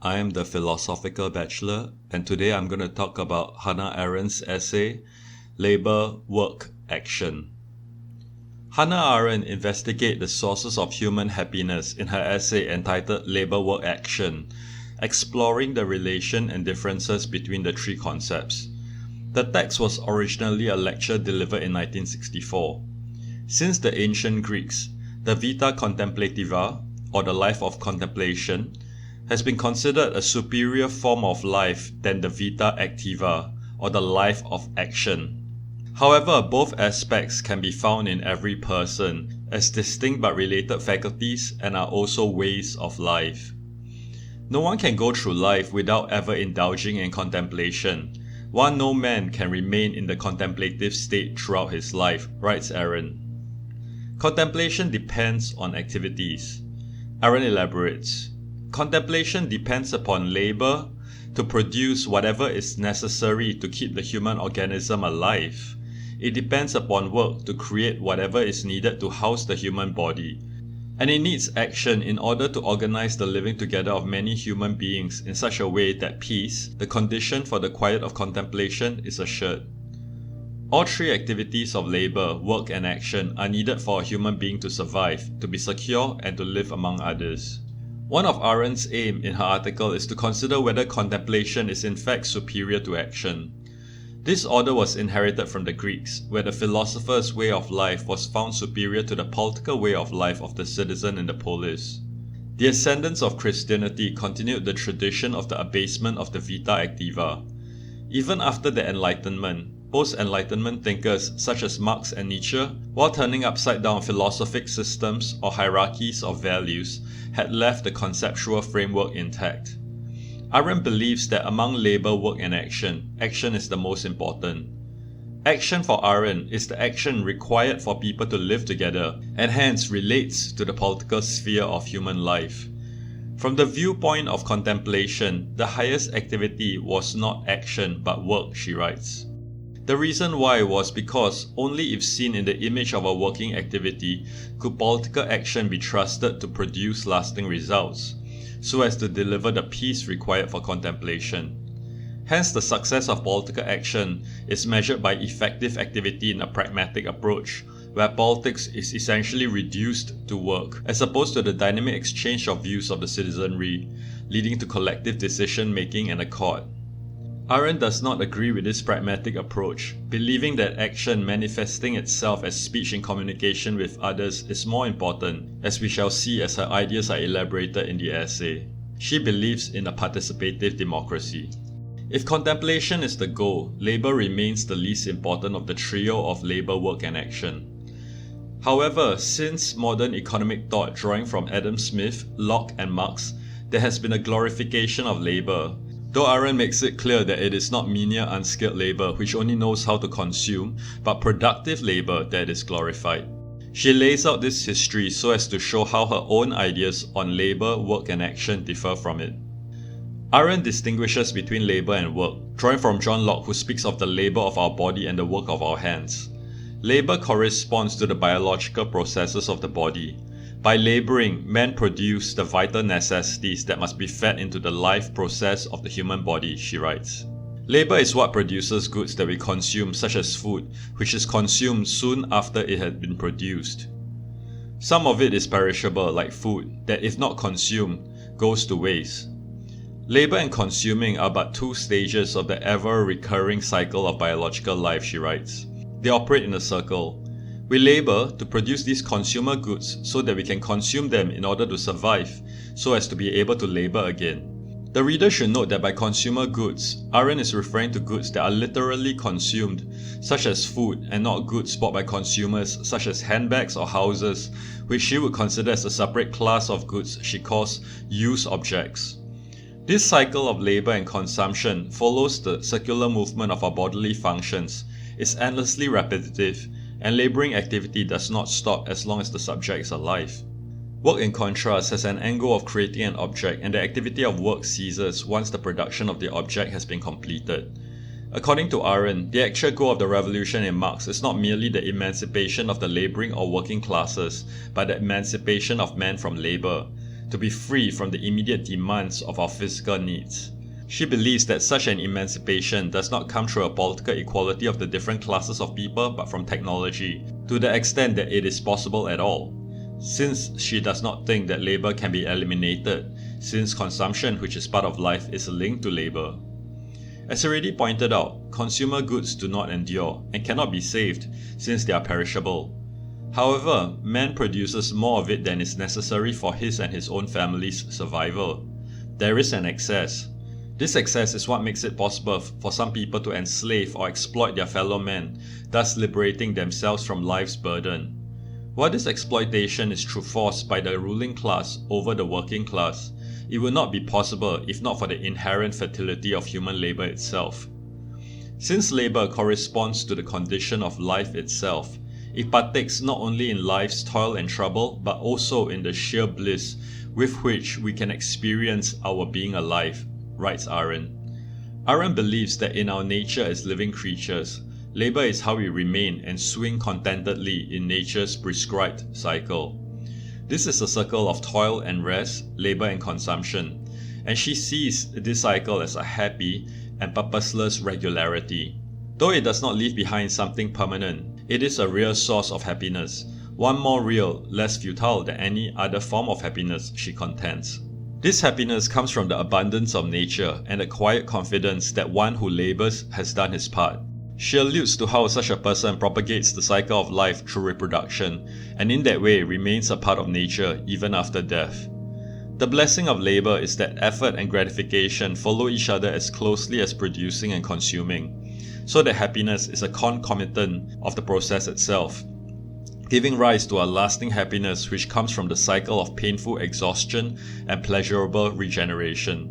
I am the Philosophical Bachelor, and today I'm going to talk about Hannah Arendt's essay, Labor, Work, Action. Hannah Arendt investigates the sources of human happiness in her essay entitled Labor, Work, Action, exploring the relation and differences between the three concepts. The text was originally a lecture delivered in 1964. Since the ancient Greeks, the Vita Contemplativa, or the life of contemplation, has been considered a superior form of life than the Vita Activa, or the life of action. However, both aspects can be found in every person as distinct but related faculties and are also ways of life. No one can go through life without ever indulging in contemplation, while no man can remain in the contemplative state throughout his life, writes Arendt. Contemplation depends on activities. Arendt elaborates. Contemplation depends upon labor to produce whatever is necessary to keep the human organism alive. It depends upon work to create whatever is needed to house the human body. And it needs action in order to organize the living together of many human beings in such a way that peace, the condition for the quiet of contemplation, is assured. All three activities of labor, work, and action are needed for a human being to survive, to be secure, and to live among others. One of Arendt's aim in her article is to consider whether contemplation is in fact superior to action. This order was inherited from the Greeks, where the philosopher's way of life was found superior to the political way of life of the citizen in the polis. The ascendants of Christianity continued the tradition of the abasement of the Vita Activa. Even after the Enlightenment, post-Enlightenment thinkers such as Marx and Nietzsche, while turning upside down philosophic systems or hierarchies of values, had left the conceptual framework intact. Arendt believes that among labor, work, and action, action is the most important. Action for Arendt is the action required for people to live together, and hence relates to the political sphere of human life. From the viewpoint of contemplation, the highest activity was not action but work, she writes. The reason why was because only if seen in the image of a working activity could political action be trusted to produce lasting results, so as to deliver the peace required for contemplation. Hence, the success of political action is measured by effective activity in a pragmatic approach, where politics is essentially reduced to work, as opposed to the dynamic exchange of views of the citizenry, leading to collective decision-making and accord. Arendt does not agree with this pragmatic approach, believing that action manifesting itself as speech in communication with others is more important, as we shall see as her ideas are elaborated in the essay. She believes in a participative democracy. If contemplation is the goal, labor remains the least important of the trio of labor, work, and action. However, since modern economic thought drawing from Adam Smith, Locke, and Marx, there has been a glorification of labor, though Arendt makes it clear that it is not mere unskilled labor which only knows how to consume, but productive labor that is glorified. She lays out this history so as to show how her own ideas on labor, work, and action differ from it. Arendt distinguishes between labor and work, drawing from John Locke, who speaks of the labor of our body and the work of our hands. Labor corresponds to the biological processes of the body. By laboring, men produce the vital necessities that must be fed into the life process of the human body, she writes. Labor is what produces goods that we consume, such as food, which is consumed soon after it had been produced. Some of it is perishable, like food, that if not consumed, goes to waste. Labor and consuming are but two stages of the ever-recurring cycle of biological life, she writes. They operate in a circle. We labor to produce these consumer goods so that we can consume them in order to survive, so as to be able to labor again. The reader should note that by consumer goods, Arendt is referring to goods that are literally consumed, such as food, and not goods bought by consumers such as handbags or houses, which she would consider as a separate class of goods she calls use objects. This cycle of labor and consumption follows the circular movement of our bodily functions, is endlessly repetitive, and laboring activity does not stop as long as the subject is alive. Work, in contrast, has an end goal of creating an object, and the activity of work ceases once the production of the object has been completed. According to Arendt, the actual goal of the revolution in Marx is not merely the emancipation of the laboring or working classes, but the emancipation of men from labor. to be free from the immediate demands of our physical needs. She believes that such an emancipation does not come through a political equality of the different classes of people, but from technology, to the extent that it is possible at all. Since she does not think that labor can be eliminated, since consumption, which is part of life, is linked to labor. As already pointed out, consumer goods do not endure and cannot be saved since they are perishable. However, man produces more of it than is necessary for his and his own family's survival. There is an excess. This excess is what makes it possible for some people to enslave or exploit their fellow men, thus liberating themselves from life's burden. While this exploitation is through force by the ruling class over the working class, it would not be possible if not for the inherent fertility of human labor itself. Since labor corresponds to the condition of life itself, it partakes not only in life's toil and trouble, but also in the sheer bliss with which we can experience our being alive, writes Arendt. Arendt believes that in our nature as living creatures, labor is how we remain and swing contentedly in nature's prescribed cycle. This is a circle of toil and rest, labor and consumption, and she sees this cycle as a happy and purposeless regularity. Though it does not leave behind something permanent, it is a real source of happiness, one more real, less futile than any other form of happiness, she contends. This happiness comes from the abundance of nature and the quiet confidence that one who labors has done his part. She alludes to how such a person propagates the cycle of life through reproduction, and in that way remains a part of nature even after death. The blessing of labor is that effort and gratification follow each other as closely as producing and consuming, so that happiness is a concomitant of the process itself, giving rise to a lasting happiness which comes from the cycle of painful exhaustion and pleasurable regeneration.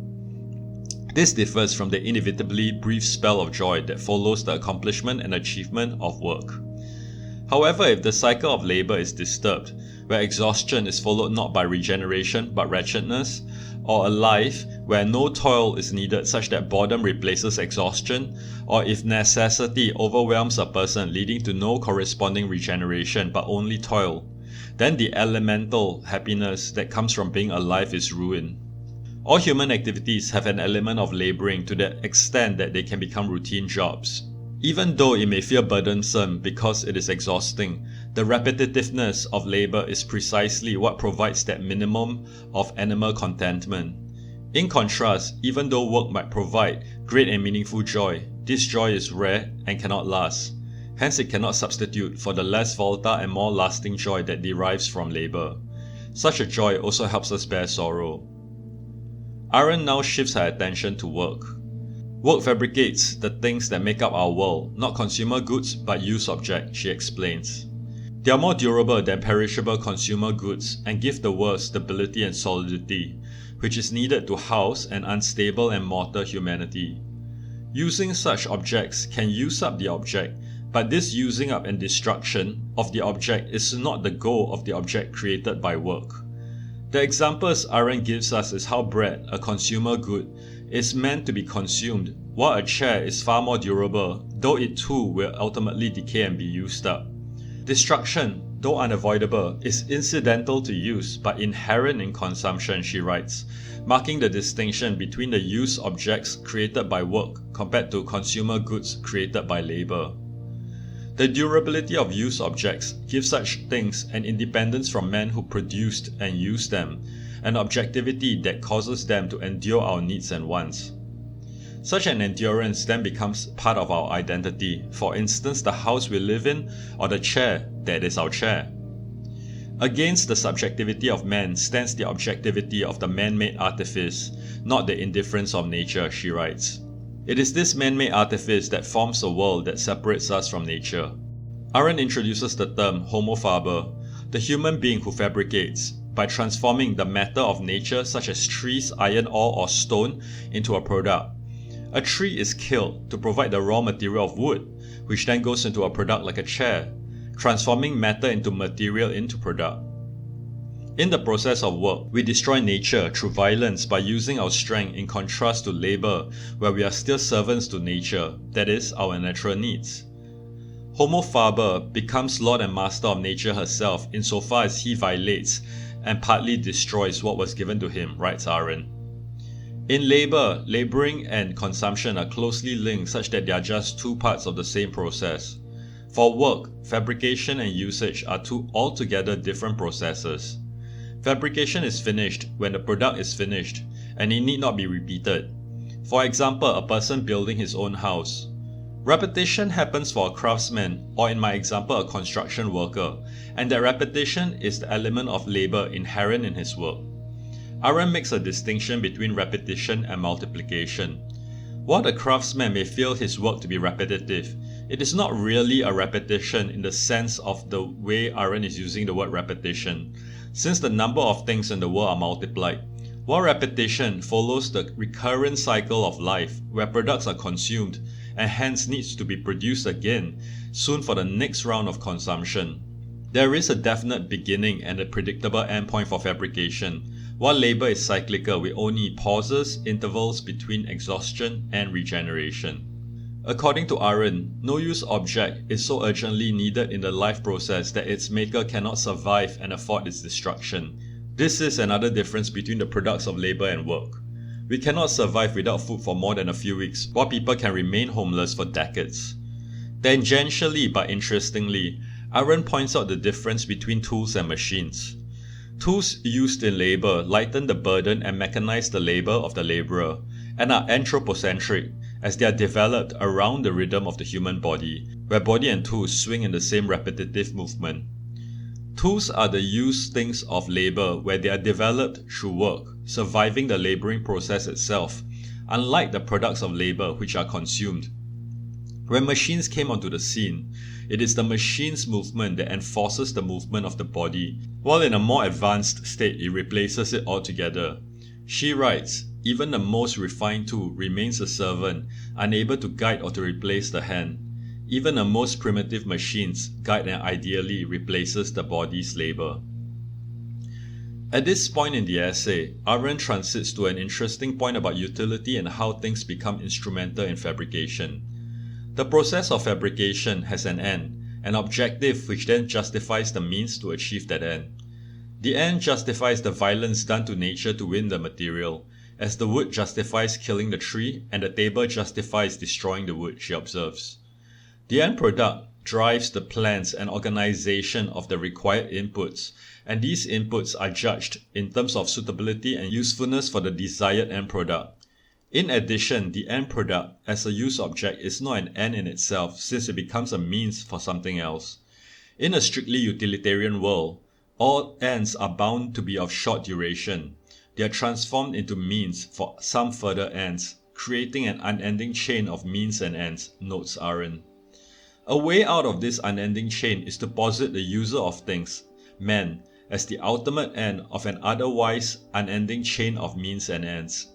This differs from the inevitably brief spell of joy that follows the accomplishment and achievement of work. However, if the cycle of labor is disturbed, where exhaustion is followed not by regeneration but wretchedness, or a life where no toil is needed such that boredom replaces exhaustion, or if necessity overwhelms a person leading to no corresponding regeneration but only toil, then the elemental happiness that comes from being alive is ruined. All human activities have an element of laboring to the extent that they can become routine jobs. Even though it may feel burdensome because it is exhausting, the repetitiveness of labor is precisely what provides that minimum of animal contentment. In contrast, even though work might provide great and meaningful joy, this joy is rare and cannot last. Hence it cannot substitute for the less volatile and more lasting joy that derives from labor. Such a joy also helps us bear sorrow. Arendt now shifts her attention to work. Work fabricates the things that make up our world, not consumer goods but use objects, she explains. They are more durable than perishable consumer goods and give the world stability and solidity, which is needed to house an unstable and mortal humanity. Using such objects can use up the object, but this using up and destruction of the object is not the goal of the object created by work. The examples Arendt gives us is how bread, a consumer good, is meant to be consumed, while a chair is far more durable, though it too will ultimately decay and be used up. Destruction, though unavoidable, is incidental to use but inherent in consumption, she writes, marking the distinction between the use objects created by work compared to consumer goods created by labor. The durability of use objects gives such things an independence from men who produced and used them, an objectivity that causes them to endure our needs and wants. Such an endurance then becomes part of our identity, for instance the house we live in or the chair that is our chair. Against the subjectivity of man stands the objectivity of the man-made artifice, not the indifference of nature, she writes. It is this man-made artifice that forms a world that separates us from nature. Arendt introduces the term HomoFaber, the human being who fabricates, by transforming the matter of nature such as trees, iron ore or stone into a product. A tree is killed to provide the raw material of wood, which then goes into a product like a chair, transforming matter into material into product. In the process of work, we destroy nature through violence by using our strength in contrast to labor, where we are still servants to nature, that is, our natural needs. HomoFaber becomes lord and master of nature herself insofar as he violates and partly destroys what was given to him, writes Arendt. In labor, laboring and consumption are closely linked such that they are just two parts of the same process. For work, fabrication and usage are two altogether different processes. Fabrication is finished when the product is finished, and it need not be repeated. For example, a person building his own house. Repetition happens for a craftsman, or in my example, a construction worker, and that repetition is the element of labor inherent in his work. Arendt makes a distinction between repetition and multiplication. While the craftsman may feel his work to be repetitive, it is not really a repetition in the sense of the way Arendt is using the word repetition, since the number of things in the world are multiplied. While repetition follows the recurrent cycle of life, where products are consumed and hence needs to be produced again soon for the next round of consumption. There is a definite beginning and a predictable endpoint for fabrication, while labor is cyclical with only pauses, intervals between exhaustion and regeneration. According to Arendt, no-use object is so urgently needed in the life process that its maker cannot survive and afford its destruction. This is another difference between the products of labor and work. We cannot survive without food for more than a few weeks, while people can remain homeless for decades. Tangentially but interestingly, Arendt points out the difference between tools and machines. Tools used in labor lighten the burden and mechanize the labor of the laborer, and are anthropocentric, as they are developed around the rhythm of the human body, where body and tools swing in the same repetitive movement. Tools are the used things of labor where they are developed through work, surviving the laboring process itself, unlike the products of labor which are consumed. When machines came onto the scene, it is the machine's movement that enforces the movement of the body, while in a more advanced state it replaces it altogether. She writes, even the most refined tool remains a servant, unable to guide or to replace the hand. Even the most primitive machines guide and ideally replaces the body's labor. At this point in the essay, Arendt transits to an interesting point about utility and how things become instrumental in fabrication. The process of fabrication has an end, an objective which then justifies the means to achieve that end. The end justifies the violence done to nature to win the material, as the wood justifies killing the tree and the table justifies destroying the wood, she observes. The end product drives the plans and organization of the required inputs, and these inputs are judged in terms of suitability and usefulness for the desired end product. In addition, the end product as a use object is not an end in itself, since it becomes a means for something else. In a strictly utilitarian world, all ends are bound to be of short duration. They are transformed into means for some further ends, creating an unending chain of means and ends, notes Arendt. A way out of this unending chain is to posit the user of things, man, as the ultimate end of an otherwise unending chain of means and ends.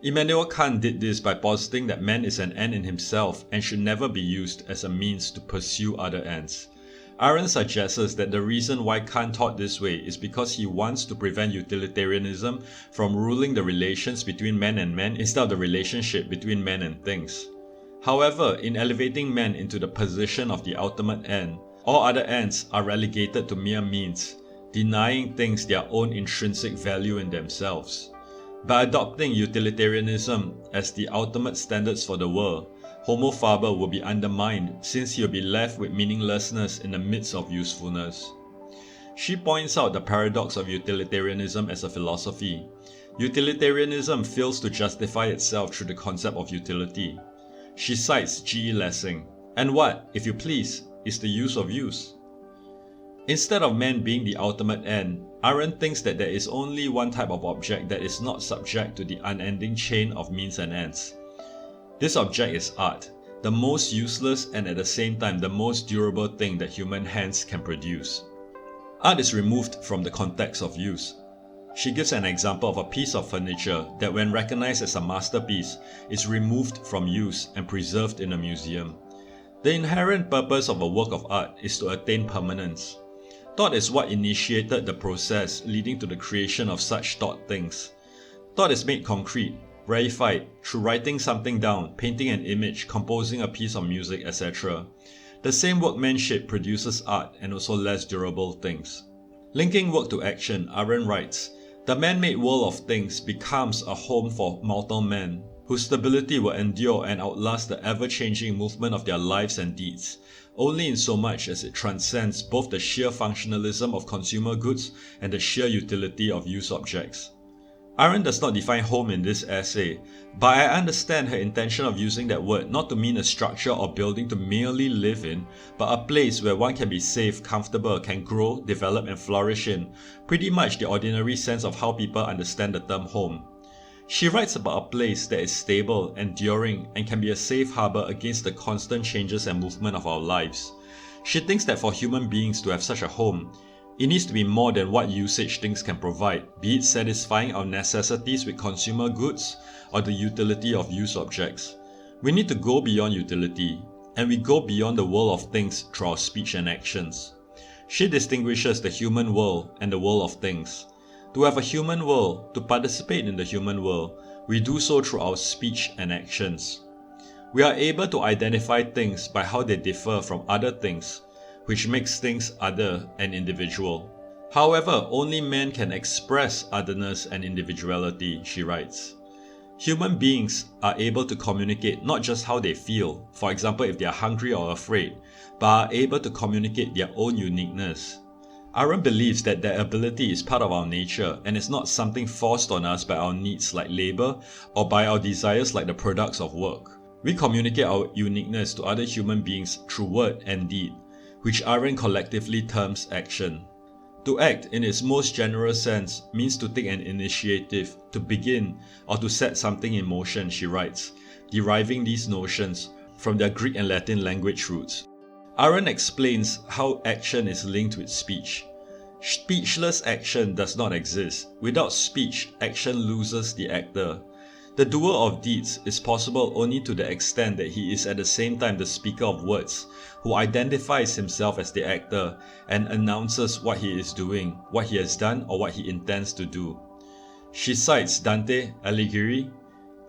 Immanuel Kant did this by positing that man is an end in himself and should never be used as a means to pursue other ends. Arendt suggests that the reason why Kant taught this way is because he wants to prevent utilitarianism from ruling the relations between man and man instead of the relationship between man and things. However, in elevating man into the position of the ultimate end, all other ends are relegated to mere means, denying things their own intrinsic value in themselves. By adopting utilitarianism as the ultimate standards for the world, HomoFaber will be undermined since he will be left with meaninglessness in the midst of usefulness. She points out the paradox of utilitarianism as a philosophy. Utilitarianism fails to justify itself through the concept of utility. She cites G. Lessing. And what, if you please, is the use of use? Instead of man being the ultimate end, Arendt thinks that there is only one type of object that is not subject to the unending chain of means and ends. This object is art, the most useless and at the same time the most durable thing that human hands can produce. Art is removed from the context of use. She gives an example of a piece of furniture that, when recognized as a masterpiece, is removed from use and preserved in a museum. The inherent purpose of a work of art is to attain permanence. Thought is what initiated the process leading to the creation of such thought things. Thought is made concrete, verified through writing something down, painting an image, composing a piece of music, etc. The same workmanship produces art and also less durable things. Linking work to action, Arendt writes, "The man-made world of things becomes a home for mortal men, whose stability will endure and outlast the ever-changing movement of their lives and deeds, only in so much as it transcends both the sheer functionalism of consumer goods and the sheer utility of use objects." Arendt does not define home in this essay, but I understand her intention of using that word not to mean a structure or building to merely live in, but a place where one can be safe, comfortable, can grow, develop and flourish in, pretty much the ordinary sense of how people understand the term home. She writes about a place that is stable, enduring, and can be a safe harbour against the constant changes and movement of our lives. She thinks that for human beings to have such a home, it needs to be more than what usage things can provide, be it satisfying our necessities with consumer goods or the utility of use objects. We need to go beyond utility, and we go beyond the world of things through our speech and actions. She distinguishes the human world and the world of things. To have a human world, to participate in the human world, we do so through our speech and actions. We are able to identify things by how they differ from other things, which makes things other and individual. However, only men can express otherness and individuality, she writes. Human beings are able to communicate not just how they feel, for example if they are hungry or afraid, but are able to communicate their own uniqueness. Arendt believes that that ability is part of our nature and is not something forced on us by our needs like labor or by our desires like the products of work. We communicate our uniqueness to other human beings through word and deed, which Arendt collectively terms action. To act, in its most general sense, means to take an initiative, to begin, or to set something in motion, she writes, deriving these notions from their Greek and Latin language roots. Arendt explains how action is linked with speech. Speechless action does not exist. Without speech, action loses the actor. The doer of deeds is possible only to the extent that he is at the same time the speaker of words, who identifies himself as the actor and announces what he is doing, what he has done, or what he intends to do. She cites Dante Alighieri,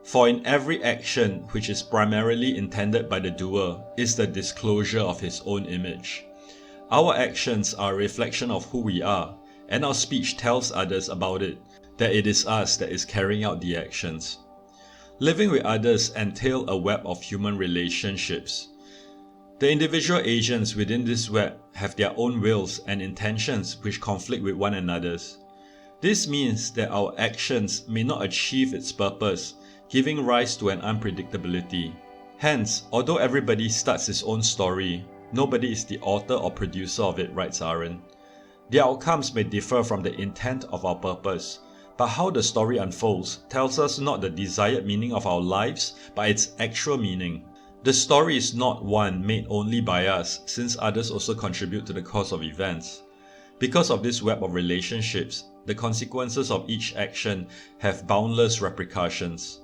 "For in every action which is primarily intended by the doer is the disclosure of his own image. Our actions are a reflection of who we are, and our speech tells others about it, that it is us that is carrying out the actions." Living with others entail a web of human relationships. The individual agents within this web have their own wills and intentions which conflict with one another's. This means that our actions may not achieve its purpose, giving rise to an unpredictability. Hence, although everybody starts his own story, nobody is the author or producer of it, writes Arendt. The outcomes may differ from the intent of our purpose, but how the story unfolds tells us not the desired meaning of our lives, but its actual meaning. The story is not one made only by us, since others also contribute to the course of events. Because of this web of relationships, the consequences of each action have boundless repercussions.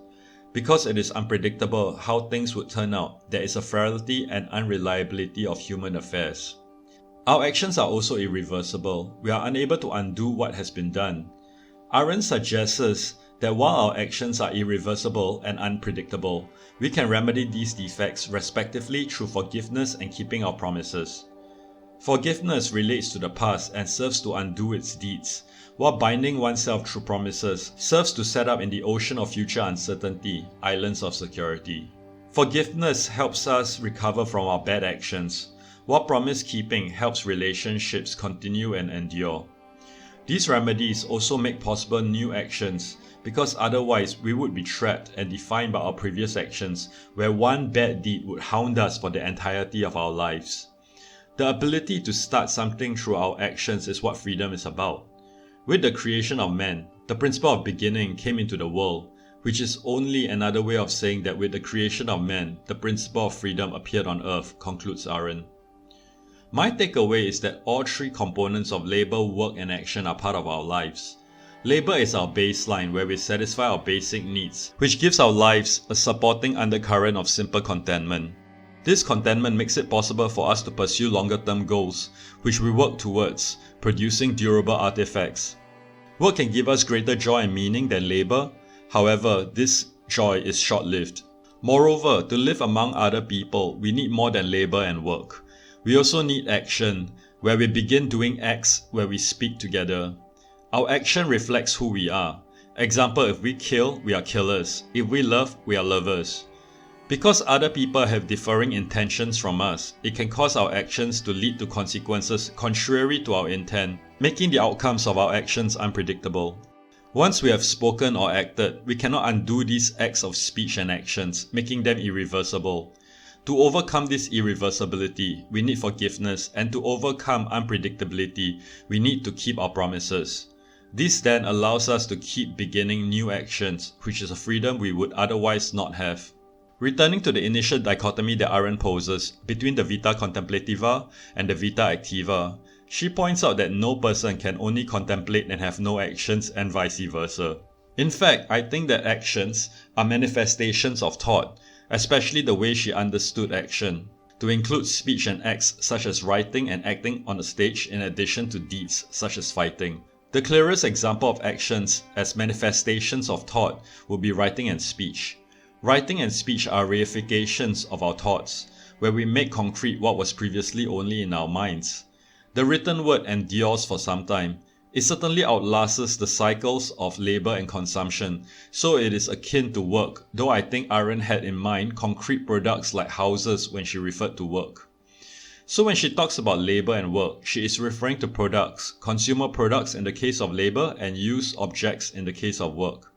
Because it is unpredictable how things would turn out, there is a frailty and unreliability of human affairs. Our actions are also irreversible. We are unable to undo what has been done. Arendt suggests that while our actions are irreversible and unpredictable, we can remedy these defects respectively through forgiveness and keeping our promises. Forgiveness relates to the past and serves to undo its deeds, while binding oneself through promises serves to set up in the ocean of future uncertainty islands of security. Forgiveness helps us recover from our bad actions, while promise-keeping helps relationships continue and endure. These remedies also make possible new actions, because otherwise we would be trapped and defined by our previous actions, where one bad deed would hound us for the entirety of our lives. The ability to start something through our actions is what freedom is about. With the creation of man, the principle of beginning came into the world, which is only another way of saying that with the creation of man, the principle of freedom appeared on earth, concludes Arendt. My takeaway is that all three components of labor, work and action are part of our lives. Labor is our baseline where we satisfy our basic needs, which gives our lives a supporting undercurrent of simple contentment. This contentment makes it possible for us to pursue longer-term goals, which we work towards, producing durable artifacts. Work can give us greater joy and meaning than labor. However, this joy is short-lived. Moreover, to live among other people, we need more than labor and work. We also need action, where we begin doing acts where we speak together. Our action reflects who we are. Example, if we kill, we are killers. If we love, we are lovers. Because other people have differing intentions from us, it can cause our actions to lead to consequences contrary to our intent, making the outcomes of our actions unpredictable. Once we have spoken or acted, we cannot undo these acts of speech and actions, making them irreversible. To overcome this irreversibility, we need forgiveness, and to overcome unpredictability, we need to keep our promises. This then allows us to keep beginning new actions, which is a freedom we would otherwise not have. Returning to the initial dichotomy that Arendt poses between the vita contemplativa and the vita activa, she points out that no person can only contemplate and have no actions and vice versa. In fact, I think that actions are manifestations of thought, especially the way she understood action, to include speech and acts such as writing and acting on a stage in addition to deeds such as fighting. The clearest example of actions as manifestations of thought would be writing and speech. Writing and speech are reifications of our thoughts, where we make concrete what was previously only in our minds. The written word endures for some time. It certainly outlasts the cycles of labor and consumption, so it is akin to work, though I think Arendt had in mind concrete products like houses when she referred to work. So when she talks about labor and work, she is referring to products, consumer products in the case of labor and use objects in the case of work.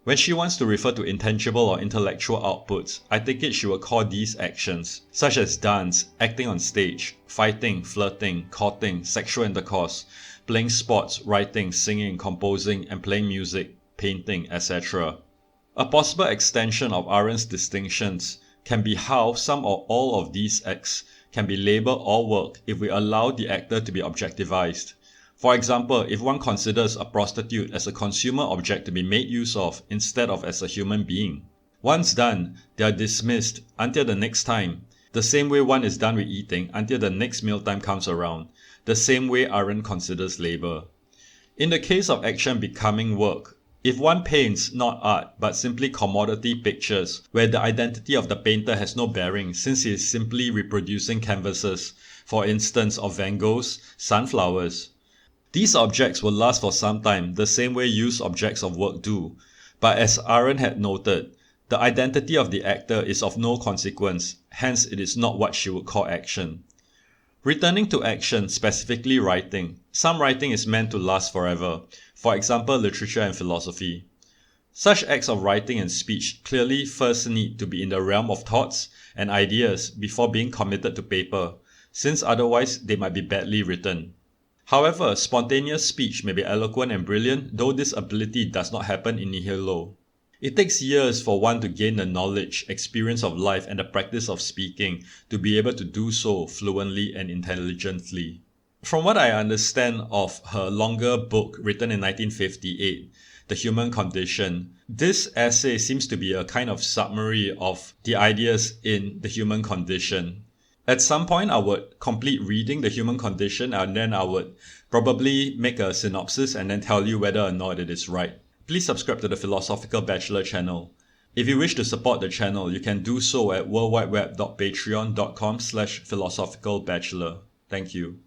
When she wants to refer to intangible or intellectual outputs, I take it she will call these actions, such as dance, acting on stage, fighting, flirting, courting, sexual intercourse, playing sports, writing, singing, composing, and playing music, painting, etc. A possible extension of Arendt's distinctions can be how some or all of these acts can be labor or work if we allow the actor to be objectivized. For example, if one considers a prostitute as a consumer object to be made use of instead of as a human being. Once done, they are dismissed until the next time, the same way one is done with eating until the next mealtime comes around, the same way Arendt considers labor. In the case of action becoming work, if one paints not art but simply commodity pictures where the identity of the painter has no bearing since he is simply reproducing canvases, for instance of Van Gogh's sunflowers, these objects will last for some time the same way used objects of work do, but as Arendt had noted, the identity of the actor is of no consequence, hence it is not what she would call action. Returning to action, specifically writing, some writing is meant to last forever, for example literature and philosophy. Such acts of writing and speech clearly first need to be in the realm of thoughts and ideas before being committed to paper, since otherwise they might be badly written. However, spontaneous speech may be eloquent and brilliant, though this ability does not happen in nihilo. It takes years for one to gain the knowledge, experience of life, and the practice of speaking to be able to do so fluently and intelligently. From what I understand of her longer book written in 1958, The Human Condition, this essay seems to be a kind of summary of the ideas in The Human Condition. At some point, I would complete reading The Human Condition and then I would probably make a synopsis and then tell you whether or not it is right. Please subscribe to the Philosophical Bachelor channel. If you wish to support the channel, you can do so at worldwideweb.patreon.com/philosophicalbachelor. Thank you.